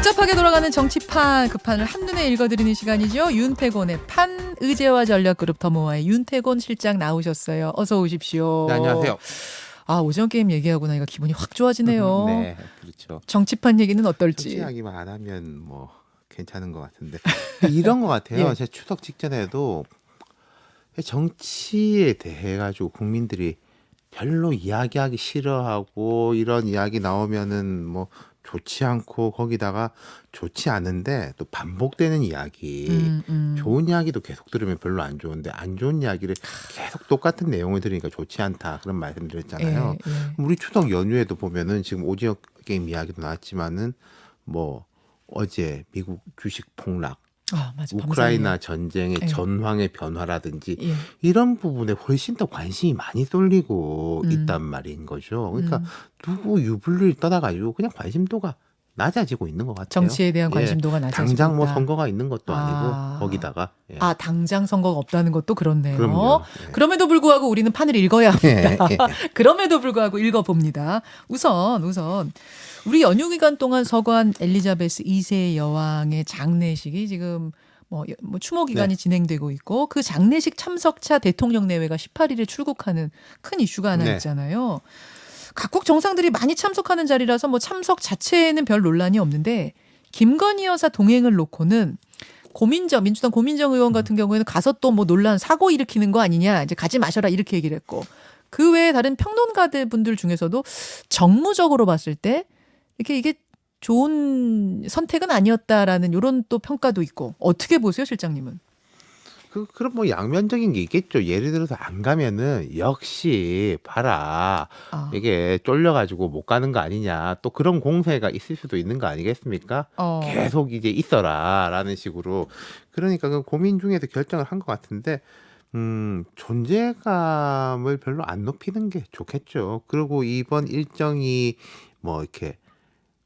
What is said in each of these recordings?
복잡하게 돌아가는 정치판, 그 판을 한눈에 읽어드리는 시간이죠. 윤태곤의 판, 의제와 전략그룹 더모아의 윤태곤 실장 나오셨어요. 어서 오십시오. 네, 안녕하세요. 아, 오징어 게임 얘기하고 나니까 기분이 확 좋아지네요. 네, 그렇죠. 정치판 얘기는 어떨지. 정치 이야기만 안 하면 뭐 괜찮은 것 같은데 이런 것 같아요. 예. 제 추석 직전에도 정치에 대해 가지고 국민들이 별로 이야기하기 싫어하고 이런 이야기 나오면은 뭐 좋지 않고 거기다가 좋지 않은데 또 반복되는 이야기 좋은 이야기도 계속 들으면 별로 안 좋은데 안 좋은 이야기를 계속 똑같은 내용을 들으니까 좋지 않다 그런 말씀드렸잖아요. 예, 예. 우리 추석 연휴에도 보면은 지금 오징어 게임 이야기도 나왔지만은 뭐 어제 미국 주식 폭락, 아, 맞아. 우크라이나 전쟁의 예. 전황의 변화라든지 예. 이런 부분에 훨씬 더 관심이 많이 쏠리고 있단 말인 거죠. 그러니까 누구 유불리를 떠나가지고 그냥 관심도가 낮아지고 있는 것 같아요. 정치에 대한 예. 관심도가 낮아지고 당장 뭐 있다. 선거가 있는 것도 아니고 아. 거기다가 예. 아, 당장 선거가 없다는 것도 그렇네요. 그럼요. 예. 그럼에도 불구하고 우리는 판을 읽어야 합니다. 예, 예. 그럼에도 불구하고 읽어봅니다. 우선 우리 연휴 기간 동안 서거한 엘리자베스 2세 여왕의 장례식이 지금 뭐 추모 기간이 네. 진행되고 있고 그 장례식 참석차 대통령 내외가 18일에 출국하는 큰 이슈가 하나 네. 있잖아요. 각국 정상들이 많이 참석하는 자리라서 뭐 참석 자체에는 별 논란이 없는데 김건희 여사 동행을 놓고는 민주당 고민정 의원 같은 경우에는 가서 또 뭐 논란 사고 일으키는 거 아니냐, 이제 가지 마셔라 이렇게 얘기를 했고, 그 외에 다른 평론가들 분들 중에서도 정무적으로 봤을 때 이게 좋은 선택은 아니었다라는 이런 또 평가도 있고, 어떻게 보세요, 실장님은? 그럼 뭐 양면적인 게 있겠죠. 예를 들어서 안 가면은 역시 봐라. 아. 이게 쫄려가지고 못 가는 거 아니냐. 또 그런 공세가 있을 수도 있는 거 아니겠습니까? 계속 이제 있어라라는 식으로. 그러니까 그 고민 중에서 결정을 한 것 같은데 존재감을 별로 안 높이는 게 좋겠죠. 그리고 이번 일정이 뭐 이렇게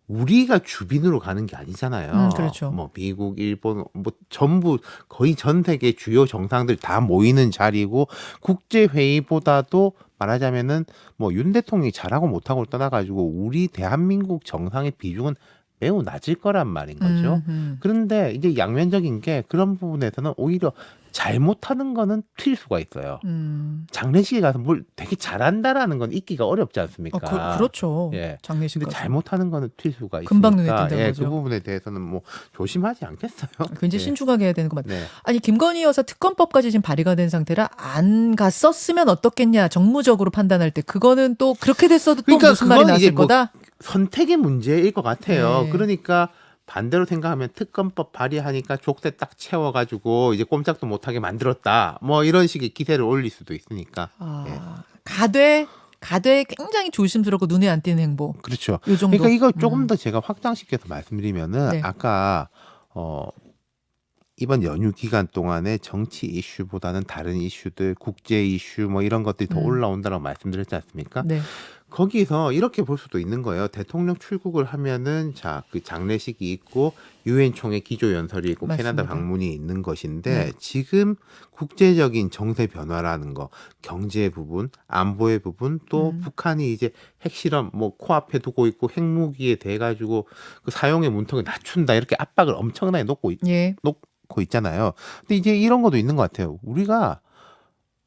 우리가 주빈으로 가는 게 아니잖아요. 그렇죠. 뭐 미국, 일본 뭐 전부 거의 전 세계 주요 정상들 다 모이는 자리고 국제 회의보다도 말하자면은 뭐 윤 대통령이 잘하고 못하고를 떠나가지고 우리 대한민국 정상의 비중은 매우 낮을 거란 말인 거죠. 그런데 이제 양면적인 게 그런 부분에서는 오히려 잘못하는 거는 튈 수가 있어요. 장례식에 가서 뭘 되게 잘한다라는 건 있기가 어렵지 않습니까? 그렇죠. 예. 장례식 근데 가서. 잘못하는 거는 튈 수가 있으니까 금방 눈에 띈다는 예, 거죠. 그 부분에 대해서는 뭐 조심하지 않겠어요? 굉장히 예. 신중하게 해야 되는 것 같아요. 네. 아니, 김건희 여사 특검법까지 지금 발의가 된 상태라 안 갔었으면 어떻겠냐, 정무적으로 판단할 때. 그거는 또 그렇게 됐어도 또 그러니까 무슨 말이 그건 이제 나왔을 뭐 거다? 선택의 문제일 것 같아요. 네. 그러니까 반대로 생각하면 특검법 발의하니까 족쇄 딱 채워가지고 이제 꼼짝도 못하게 만들었다. 뭐 이런 식의 기세를 올릴 수도 있으니까. 예. 가되 굉장히 조심스럽고 눈에 안 띄는 행보. 그렇죠. 요 정도. 그러니까 이거 조금 더 제가 확장시켜서 말씀드리면은 네. 아까 이번 연휴 기간 동안에 정치 이슈보다는 다른 이슈들, 국제 이슈 뭐 이런 것들이 더 올라온다라고 말씀드렸지 않습니까? 네. 거기서 이렇게 볼 수도 있는 거예요. 대통령 출국을 하면은 그 장례식이 있고 유엔 총회 기조 연설이 있고 맞습니다. 캐나다 방문이 있는 것인데 네. 지금 국제적인 정세 변화라는 거, 경제 부분, 안보의 부분, 또 북한이 이제 핵실험 뭐 코앞에 두고 있고 핵무기에 대해 가지고 그 사용의 문턱을 낮춘다 이렇게 압박을 엄청나게 놓고 있잖아요. 근데 이제 이런 것도 있는 것 같아요. 우리가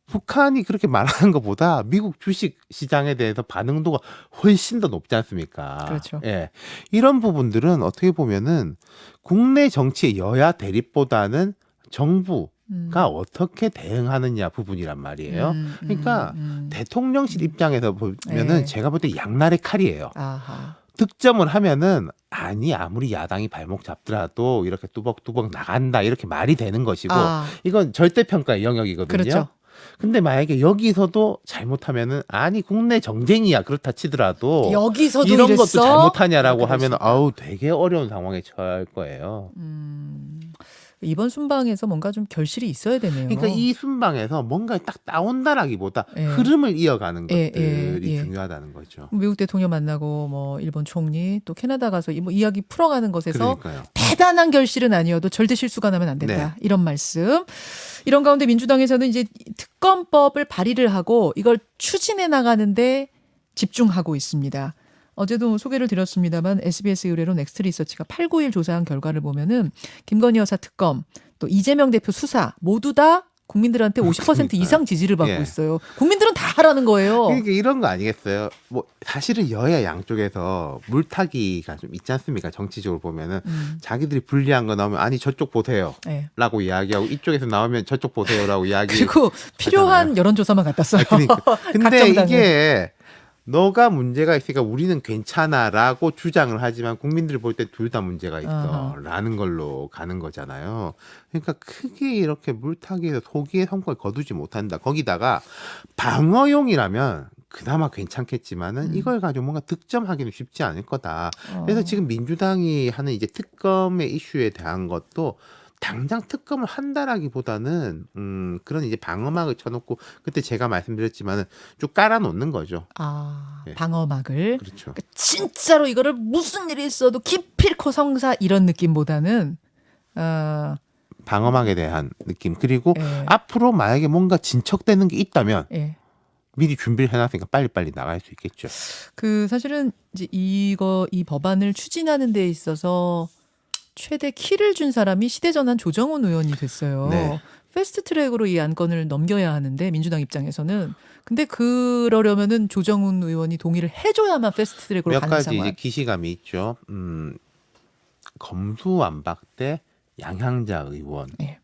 북한이 그렇게 말하는 것보다 미국 주식 시장에 대해서 반응도가 훨씬 더 높지 않습니까? 그렇죠. 예. 이런 부분들은 어떻게 보면은 국내 정치의 여야 대립보다는 정부가 어떻게 대응하느냐 부분이란 말이에요. 그러니까 대통령실 입장에서 보면은 네. 제가 볼 때 양날의 칼이에요. 아하. 득점을 하면은 아무리 야당이 발목 잡더라도 이렇게 뚜벅뚜벅 나간다 이렇게 말이 되는 것이고 이건 절대평가의 영역이거든요. 그렇죠. 근데 만약에 여기서도 잘못하면은 국내 정쟁이야 그렇다 치더라도 여기서도 이런 이랬어? 것도 잘못하냐라고 그럴 수 하면 있다. 되게 어려운 상황에 처할 거예요. 이번 순방에서 뭔가 좀 결실이 있어야 되네요. 그러니까 이 순방에서 뭔가 딱 나온다라기보다 예. 흐름을 이어가는 예, 것들이 예. 중요하다는 거죠. 미국 대통령 만나고 뭐 일본 총리 또 캐나다 가서 뭐 이야기 풀어가는 것에서 그러니까요. 대단한 결실은 아니어도 절대 실수가 나면 안 된다. 네. 이런 말씀. 이런 가운데 민주당에서는 이제 특검법을 발의를 하고 이걸 추진해 나가는데 집중하고 있습니다. 어제도 소개를 드렸습니다만 SBS 의뢰로 넥스트 리서치가 891 조사한 결과를 보면은 김건희 여사 특검 또 이재명 대표 수사 모두 다 국민들한테 50% 그러니까요. 이상 지지를 받고 예. 있어요. 국민들은 다 하라는 거예요. 그러니까 이런 거 아니겠어요? 뭐 사실은 여야 양쪽에서 물타기가 좀 있지 않습니까? 정치적으로 보면은 자기들이 불리한 거 나오면 아니 저쪽 보세요. 네. 라고 이야기하고 이쪽에서 나오면 저쪽 보세요라고 이야기. 그리고 필요한 하잖아요. 여론조사만 갖다 써요. 그러니까. 근데 각정당은. 이게 너가 문제가 있으니까 우리는 괜찮아라고 주장을 하지만 국민들이 볼 때 둘 다 문제가 있어라는 걸로 가는 거잖아요. 그러니까 크게 이렇게 물타기에서 소기의 성과를 거두지 못한다. 거기다가 방어용이라면 그나마 괜찮겠지만은 이걸 가지고 뭔가 득점하기는 쉽지 않을 거다. 그래서 지금 민주당이 하는 이제 특검의 이슈에 대한 것도 당장 특검을 한다라기보다는 그런 이제 방어막을 쳐놓고 그때 제가 말씀드렸지만은 쭉 깔아놓는 거죠. 예. 방어막을. 그렇죠. 그러니까 진짜로 이거를 무슨 일이 있어도 기필코 성사 이런 느낌보다는 방어막에 대한 느낌. 그리고 예. 앞으로 만약에 뭔가 진척되는 게 있다면 예. 미리 준비를 해놨으니까 빨리빨리 나갈 수 있겠죠. 그 사실은 이제 이 법안을 추진하는 데 있어서 최대 키를 준 사람이 시대전환 조정훈 의원이 됐어요. 네. 패스트트랙으로 이 안건을 넘겨야 하는데 민주당 입장에서는 근데 그러려면은 조정훈 의원이 동의를 해줘야만 패스트트랙으로 몇 가는 가지 상황. 이제 기시감이 있죠. 검수완박대 양향자 의원이 예.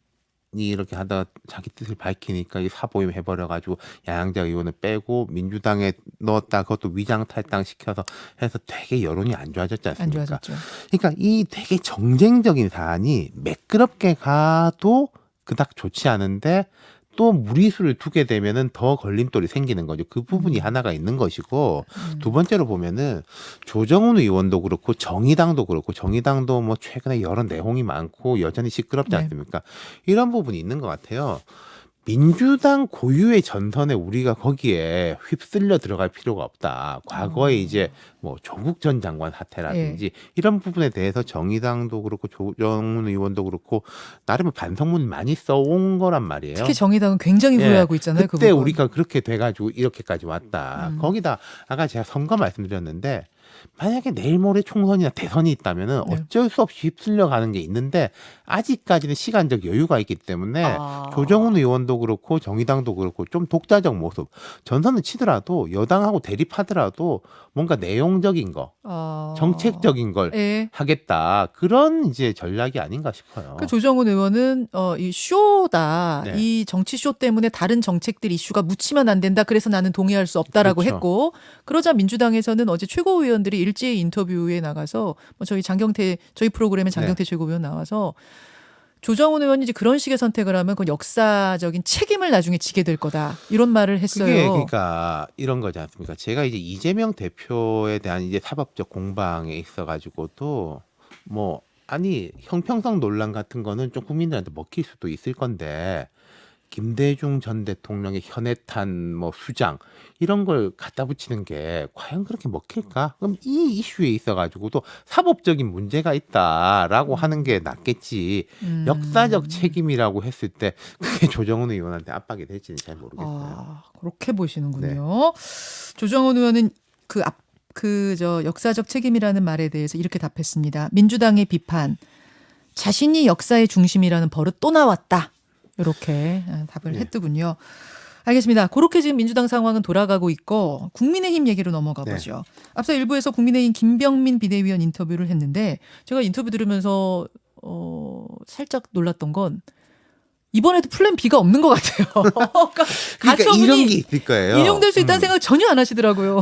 이렇게 하다가 자기 뜻을 밝히니까 이 사보임 해버려가지고 양향자 의원을 빼고 민주당에 넣었다 그것도 위장 탈당시켜서 해서 되게 여론이 안 좋아졌지 안 않습니까? 좋아졌죠. 그러니까 이 되게 정쟁적인 사안이 매끄럽게 가도 그닥 좋지 않은데 또 무리수를 두게 되면은 더 걸림돌이 생기는 거죠. 그 부분이 하나가 있는 것이고 두 번째로 보면은 조정훈 의원도 그렇고 정의당도 그렇고 정의당도 뭐 최근에 여러 내홍이 많고 여전히 시끄럽지 네. 않습니까? 이런 부분이 있는 것 같아요. 민주당 고유의 전선에 우리가 거기에 휩쓸려 들어갈 필요가 없다. 과거에 이제 뭐 조국 전 장관 사태라든지 이런 부분에 대해서 정의당도 그렇고 조정훈 의원도 그렇고 나름 반성문 많이 써온 거란 말이에요. 특히 정의당은 굉장히 예. 후회하고 있잖아요. 그때 그 부분. 우리가 그렇게 돼가지고 이렇게까지 왔다. 거기다 아까 제가 선거 말씀드렸는데 만약에 내일 모레 총선이나 대선이 있다면은 네. 어쩔 수 없이 휩쓸려 가는 게 있는데 아직까지는 시간적 여유가 있기 때문에 조정훈 의원도 그렇고 정의당도 그렇고 좀 독자적 모습 전선을 치더라도 여당하고 대립하더라도 뭔가 내용적인 거 정책적인 걸 예. 하겠다 그런 이제 전략이 아닌가 싶어요. 그 조정훈 의원은 이 쇼다. 네. 이 정치 쇼 때문에 다른 정책들 이슈가 묻히면 안 된다. 그래서 나는 동의할 수 없다라고 그렇죠. 했고 그러자 민주당에서는 어제 최고위원들이 일제히 인터뷰에 나가서 뭐 저희 프로그램에 장경태 최고위원 나와서 조정훈 의원이 이제 그런 식의 선택을 하면 그 역사적인 책임을 나중에 지게 될 거다. 이런 말을 했어요. 그게 그러니까 이런 거지 않습니까? 제가 이제 이재명 대표에 대한 이제 사법적 공방에 있어가지고도 뭐 아니 형평성 논란 같은 거는 좀 국민들한테 먹힐 수도 있을 건데 김대중 전 대통령의 현해탄 뭐 수장 이런 걸 갖다 붙이는 게 과연 그렇게 먹힐까? 그럼 이 이슈에 있어가지고도 사법적인 문제가 있다라고 하는 게 낫겠지. 역사적 책임이라고 했을 때 그게 조정훈 의원한테 압박이 될지는 잘 모르겠어요. 그렇게 보시는군요. 조정훈 의원은 역사적 책임이라는 말에 대해서 이렇게 답했습니다. 민주당의 비판, 자신이 역사의 중심이라는 버릇 또 나왔다. 이렇게 답을 했더군요. 알겠습니다. 그렇게 지금 민주당 상황은 돌아가고 있고 국민의힘 얘기로 넘어가 보죠. 앞서 일부에서 국민의힘 김병민 비대위원 인터뷰를 했는데 제가 인터뷰 들으면서 살짝 놀랐던 건 이번에도 플랜 B가 없는 것 같아요. 그러니까 이런 게 있을 거예요. 인용될 수 있다는 생각 전혀 안 하시더라고요.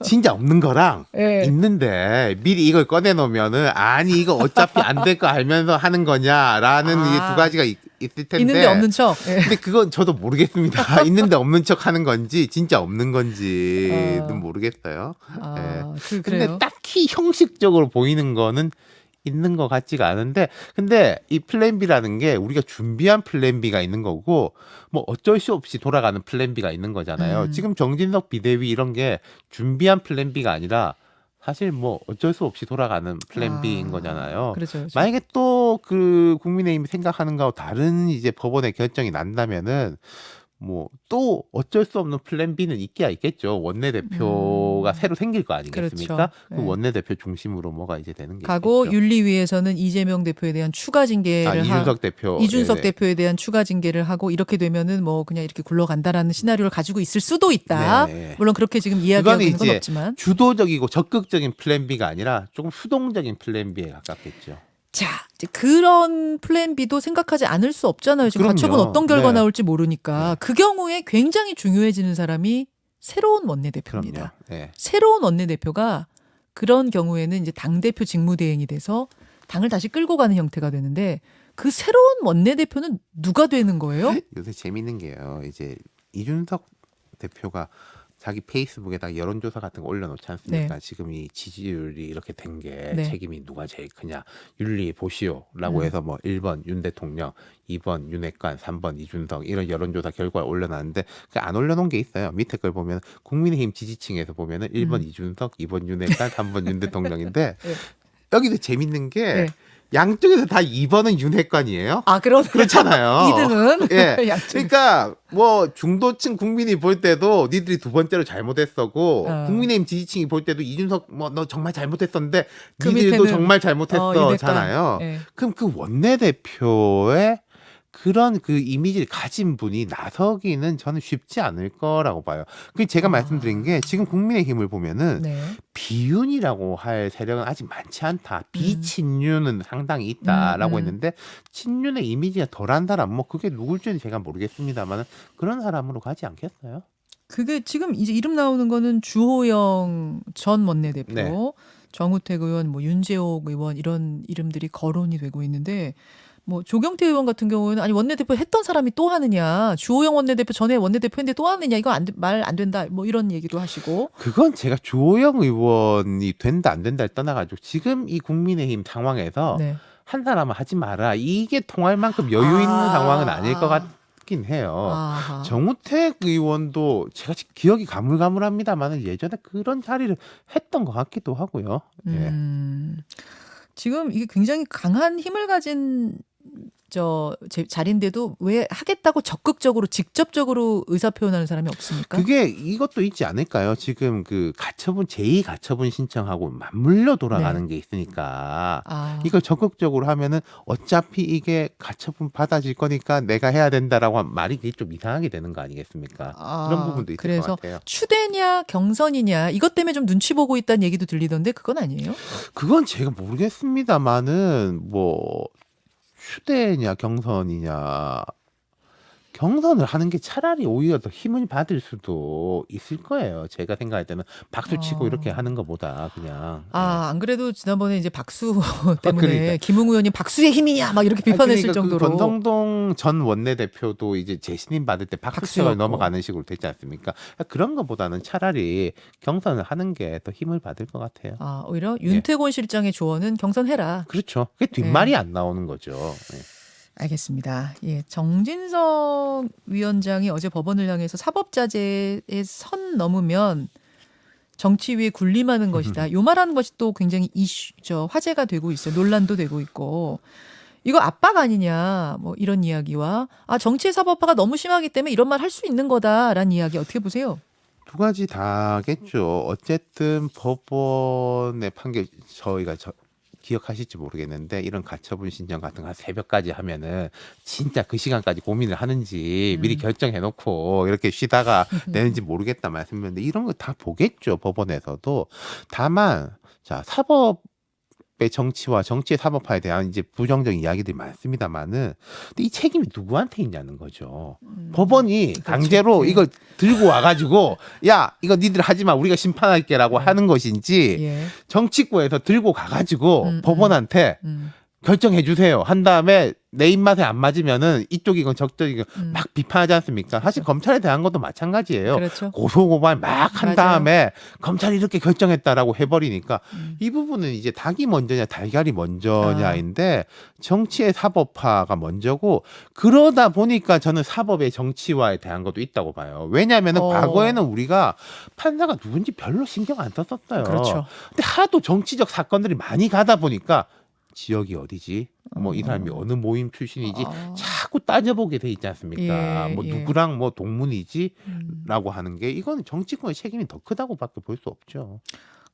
진짜 없는 거랑 예. 있는데 미리 이걸 꺼내놓으면은 아니 이거 어차피 안 될 거 알면서 하는 거냐라는 이게 두 가지가 있을 텐데 있는데 없는 척. 예. 근데 그건 저도 모르겠습니다. 있는데 없는 척 하는 건지 진짜 없는 건지는 모르겠어요. 예. 그래요? 근데 딱히 형식적으로 보이는 거는 있는 것 같지가 않은데 근데 이 플랜 B라는 게 우리가 준비한 플랜 B가 있는 거고 뭐 어쩔 수 없이 돌아가는 플랜 B가 있는 거잖아요. 지금 정진석 비대위 이런 게 준비한 플랜 B가 아니라 사실 뭐 어쩔 수 없이 돌아가는 플랜 B인 거잖아요. 그렇죠. 만약에 또 그 국민의힘이 생각하는 거하고 다른 이제 법원의 결정이 난다면은 뭐 또 어쩔 수 없는 플랜 B는 있기야 있겠죠. 원내대표가 새로 생길 거 아니겠습니까? 그렇죠. 그 네. 원내대표 중심으로 뭐가 이제 되는 게 가고 있겠죠. 윤리위에서는 이재명 대표에 대한 추가 징계를 이준석 대표. 이준석 예. 대표에 대한 추가 징계를 하고 이렇게 되면은 뭐 그냥 이렇게 굴러간다라는 시나리오를 가지고 있을 수도 있다. 네. 물론 그렇게 지금 이야기하고 있는 건 이제 없지만. 주도적이고 적극적인 플랜 B가 아니라 조금 수동적인 플랜 B에 가깝겠죠. 자, 이제 그런 플랜 B도 생각하지 않을 수 없잖아요. 지금 그럼요. 가처분 어떤 결과 네. 나올지 모르니까. 그 경우에 굉장히 중요해지는 사람이 새로운 원내대표입니다. 그럼요. 네. 새로운 원내대표가 그런 경우에는 이제 당대표 직무대행이 돼서 당을 다시 끌고 가는 형태가 되는데 그 새로운 원내대표는 누가 되는 거예요? 요새 재밌는 게요. 이제 이준석 대표가 자기 페이스북에다가 여론조사 같은 거 올려놓지 않습니까? 지금 이 지지율이 이렇게 된 게 네. 책임이 누가 제일 크냐. 윤리 보시오라고 해서 뭐 1번 윤 대통령, 2번 윤핵관, 3번 이준석 이런 여론조사 결과를 올려놨는데 그 안 올려놓은 게 있어요. 밑에 걸 보면 국민의힘 지지층에서 보면은 1번 이준석, 2번 윤핵관, 3번 윤 대통령인데 네. 여기도 재밌는 게 네. 양쪽에서 다 2번은 윤핵관이에요. 아, 그러네. 그렇잖아요. 2등은 예. 양쪽. 그러니까 뭐 중도층 국민이 볼 때도 니들이 두 번째로 잘못했었고 국민의힘 지지층이 볼 때도 이준석 뭐 너 정말 잘못했었는데 그 니들도 밑에는 정말 잘못했어잖아요. 네. 그럼 그 원내대표의 그런 그 이미지를 가진 분이 나서기는 저는 쉽지 않을 거라고 봐요. 그 제가 말씀드린 게 지금 국민의힘을 보면은 네. 비윤이라고 할 세력은 아직 많지 않다. 비친윤은 상당히 있다라고 했는데 친윤의 이미지가 덜한 사람 뭐 그게 누굴지는 제가 모르겠습니다만 그런 사람으로 가지 않겠어요? 그게 지금 이제 이름 나오는 거는 주호영 전 원내대표, 네. 정우택 의원, 뭐 윤재옥 의원 이런 이름들이 거론이 되고 있는데 뭐 조경태 의원 같은 경우에는 아니 원내대표 했던 사람이 또 하느냐, 주호영 원내대표 전에 원내대표인데 또 하느냐, 이거 말 안 된다, 뭐 이런 얘기도 하시고. 그건 제가 주호영 의원이 된다 안 된다를 떠나가지고 지금 이 국민의힘 상황에서 네. 한 사람은 하지 마라 이게 통할 만큼 여유 있는 상황은 아닐 것 같긴 해요. 아하. 정우택 의원도 제가 지금 기억이 가물가물합니다만 예전에 그런 자리를 했던 것 같기도 하고요. 예. 지금 이게 굉장히 강한 힘을 가진 자리인데도 왜 하겠다고 적극적으로 직접적으로 의사 표현하는 사람이 없습니까? 그게 이것도 있지 않을까요? 지금 그 가처분 제2 가처분 신청하고 맞물려 돌아가는 게 있으니까 이걸 적극적으로 하면은 어차피 이게 가처분 받아질 거니까 내가 해야 된다라고 한 말이 좀 이상하게 되는 거 아니겠습니까? 그런 부분도 있을 그래서 것 같아요. 추대냐 경선이냐 이것 때문에 좀 눈치 보고 있다는 얘기도 들리던데 그건 아니에요? 그건 제가 모르겠습니다만은 뭐 추대냐 경선이냐 경선을 하는 게 차라리 오히려 더 힘을 받을 수도 있을 거예요. 제가 생각할 때는 박수 치고 이렇게 하는 것보다 그냥. 안 그래도 지난번에 이제 박수 때문에 그러니까. 김웅 의원님 박수의 힘이냐 막 이렇게 비판했을 그러니까 정도로. 그 권성동 전 원내대표도 이제 재신임 받을 때 박수치고 넘어가는 식으로 됐지 않습니까? 그런 것보다는 차라리 경선을 하는 게 더 힘을 받을 것 같아요. 오히려 윤태곤 실장의 조언은 경선해라. 그렇죠. 그게 뒷말이 안 나오는 거죠. 네. 알겠습니다. 예, 정진석 위원장이 어제 법원을 향해서 사법자재에 선 넘으면 정치 위에 군림하는 것이다. 요 말하는 것이 또 굉장히 화제가 되고 있어요. 논란도 되고 있고. 이거 압박 아니냐, 뭐 이런 이야기와 정치의 사법화가 너무 심하기 때문에 이런 말 할 수 있는 거다라는 이야기 어떻게 보세요? 두 가지 다겠죠. 어쨌든 법원의 판결 저희가 기억하실지 모르겠는데 이런 가처분 신청 같은 거 한 새벽까지 하면은 진짜 그 시간까지 고민을 하는지 미리 결정해놓고 이렇게 쉬다가 내는지 모르겠다 말씀드렸는데 이런 거 다 보겠죠. 법원에서도. 다만 자 사법의 정치와 정치의 사법화에 대한 이제 부정적인 이야기들이 많습니다만은 근데 이 책임이 누구한테 있냐는 거죠. 법원이 강제로 그렇죠. 이걸 들고 와가지고 야 이거 니들 하지마 우리가 심판할게라고 하는 것인지 정치권에서 들고 가가지고 법원한테 결정해 주세요 한 다음에 내 입맛에 안 맞으면은 이쪽이건 저쪽이건 막 비판하지 않습니까? 사실 검찰에 대한 것도 마찬가지예요. 그렇죠. 고소고발 막 한 맞아요. 다음에 검찰이 이렇게 결정했다라고 해버리니까 이 부분은 이제 닭이 먼저냐 달걀이 먼저냐인데 정치의 사법화가 먼저고 그러다 보니까 저는 사법의 정치화에 대한 것도 있다고 봐요. 왜냐하면 과거에는 우리가 판사가 누군지 별로 신경 안 썼었어요. 그렇죠. 근데 하도 정치적 사건들이 많이 가다 보니까 지역이 어디지? 뭐 이 사람이 어느 모임 출신이지? 자꾸 따져보게 돼 있지 않습니까? 예, 뭐 예. 누구랑 뭐 동문이지? 음. 라고 하는 게 이거는 정치권의 책임이 더 크다고밖에 볼 수 없죠.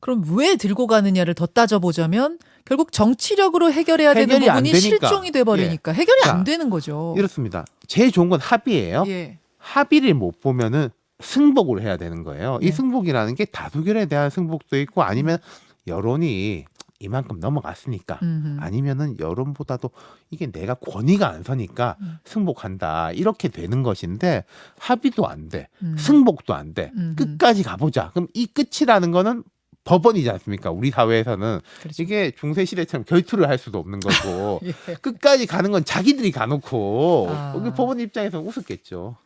그럼 왜 들고 가느냐를 더 따져보자면 결국 정치력으로 해결해야 되는 해결이 안 부분이 되니까. 실종이 돼버리니까 해결이 자, 안 되는 거죠. 이렇습니다. 제일 좋은 건 합의예요. 예. 합의를 못 보면은 승복을 해야 되는 거예요. 네. 이 승복이라는 게 다수결에 대한 승복도 있고 아니면 여론이 이만큼 넘어갔으니까 음흠. 아니면은 여론보다도 이게 내가 권위가 안 서니까 승복한다 이렇게 되는 것인데 합의도 안 돼, 승복도 안 돼, 끝까지 가보자. 그럼 이 끝이라는 거는 법원이지 않습니까? 우리 사회에서는 그렇죠. 이게 중세 시대처럼 결투를 할 수도 없는 거고 예. 끝까지 가는 건 자기들이 가놓고 아. 여기 법원 입장에서는 우습겠죠.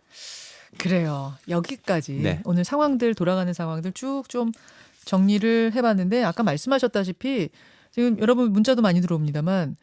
그래요. 여기까지 네. 오늘 상황들 돌아가는 상황들 쭉 좀 정리를 해봤는데 아까 말씀하셨다시피 지금 여러분 문자도 많이 들어옵니다만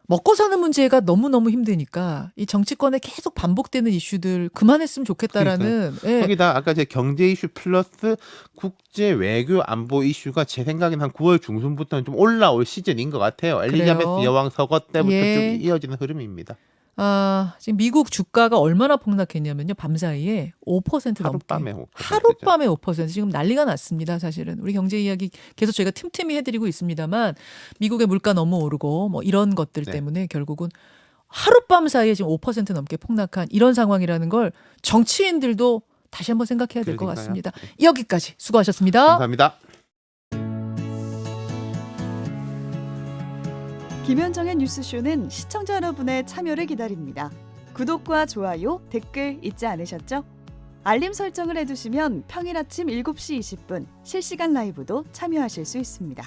먹고 사는 문제가 너무너무 힘드니까 이 정치권에 계속 반복되는 이슈들 그만했으면 좋겠다라는 예. 거기다 아까 제 경제 이슈 플러스 국제 외교 안보 이슈가 제 생각엔 한 9월 중순부터는 좀 올라올 시즌인 것 같아요. 엘리자베스 그래요? 여왕 서거 때부터 예. 쭉 이어지는 흐름입니다. 아, 지금 미국 주가가 얼마나 폭락했냐면요. 밤사이에 5% 넘게. 하룻밤에 5%죠. 하룻밤에 5%. 지금 난리가 났습니다. 사실은. 우리 경제 이야기 계속 저희가 틈틈이 해드리고 있습니다만 미국의 물가 너무 오르고 뭐 이런 것들 네. 때문에 결국은 하룻밤 사이에 지금 5% 넘게 폭락한 이런 상황이라는 걸 정치인들도 다시 한번 생각해야 될 것 그러니까요. 같습니다. 여기까지 수고하셨습니다. 감사합니다. 김현정의 뉴스쇼는 시청자 여러분의 참여를 기다립니다. 구독과 좋아요, 댓글 잊지 않으셨죠? 알림 설정을 해두시면 평일 아침 7시 20분 실시간 라이브도 참여하실 수 있습니다.